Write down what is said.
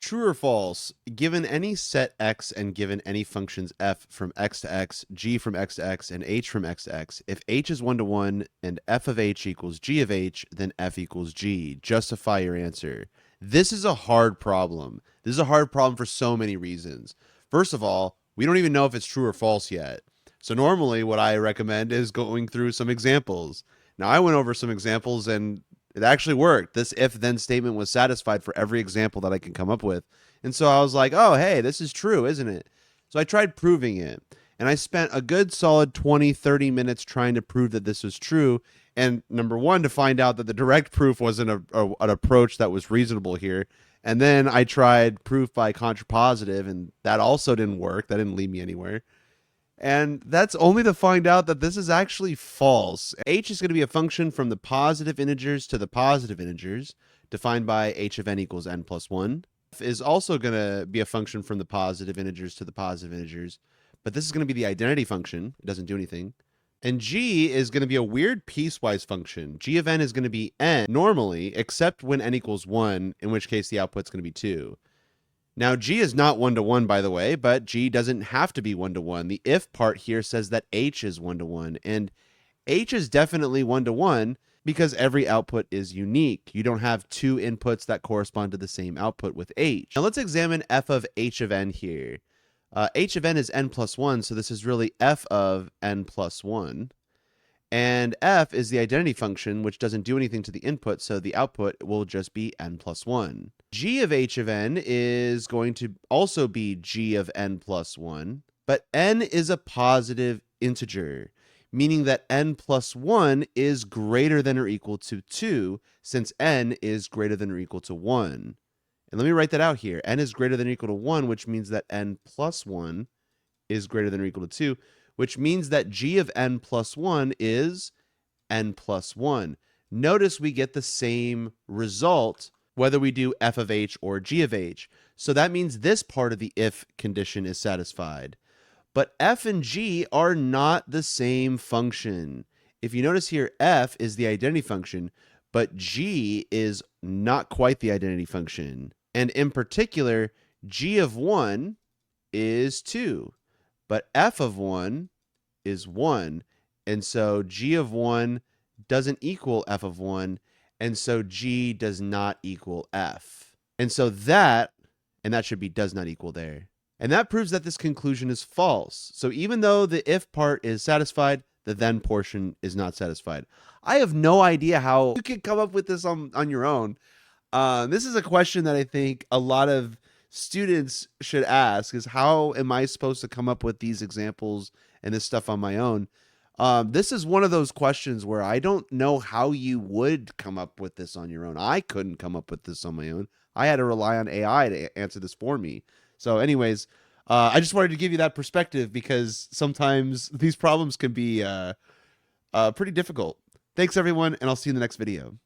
True or false, given any set x and given any functions f from x to x, g from x to x, and h from x to x, if h is 1 to 1 and f of h equals g of h, then f equals g. Justify your answer. This is a hard problem. This is a hard problem for so many reasons. First of all, we don't even know if it's true or false yet. So normally what I recommend is going through some examples. Now I went over some examples and it actually worked. This if-then statement was satisfied for every example that I can come up with. And so I was like, oh, hey, this is true, isn't it? So I tried proving it. And I spent a good solid 20, 30 minutes trying to prove that this was true. And number one, to find out that the direct proof wasn't an approach that was reasonable here. And then I tried proof by contrapositive, and that also didn't work. That didn't lead me anywhere. And that's only to find out that this is actually false. H is going to be a function from the positive integers to the positive integers, defined by h of n equals n plus 1. F is also going to be a function from the positive integers to the positive integers, but this is going to be the identity function. It doesn't do anything. And g is going to be a weird piecewise function. G of n is going to be n normally, except when n equals 1, in which case the output's going to be 2. Now, g is not 1 to 1, by the way, but g doesn't have to be 1 to 1. The if part here says that h is 1 to 1, and h is definitely 1 to 1 because every output is unique. You don't have two inputs that correspond to the same output with h. Now, let's examine f of h of n here. H of n is n plus 1, so this is really f of n plus 1. And f is the identity function, which doesn't do anything to the input, so the output will just be n plus 1. G of h of n is going to also be g of n plus 1, but n is a positive integer, meaning that n plus 1 is greater than or equal to 2, since n is greater than or equal to 1. And let me write that out here. N is greater than or equal to 1, which means that n plus 1 is greater than or equal to 2, which means that g of n plus 1 is n plus 1. Notice we get the same result whether we do f of h or g of h. So that means this part of the if condition is satisfied. But f and g are not the same function. If you notice here, f is the identity function, but g is not quite the identity function. And in particular, g of 1 is 2. But f of 1 is 1, and so g of 1 doesn't equal f of 1, and so g does not equal f. And so that should be does not equal there. And that proves that this conclusion is false. So even though the if part is satisfied, the then portion is not satisfied. I have no idea how you can come up with this on your own. This is a question that I think a lot of students should ask, is how am I supposed to come up with these examples and this stuff on my own? This is one of those questions where I don't know how you would come up with this on your own. I couldn't come up with this on my own. I had to rely on AI to answer this for me. So anyways, I just wanted to give you that perspective because sometimes these problems can be pretty difficult. Thanks everyone, and I'll see you in the next video.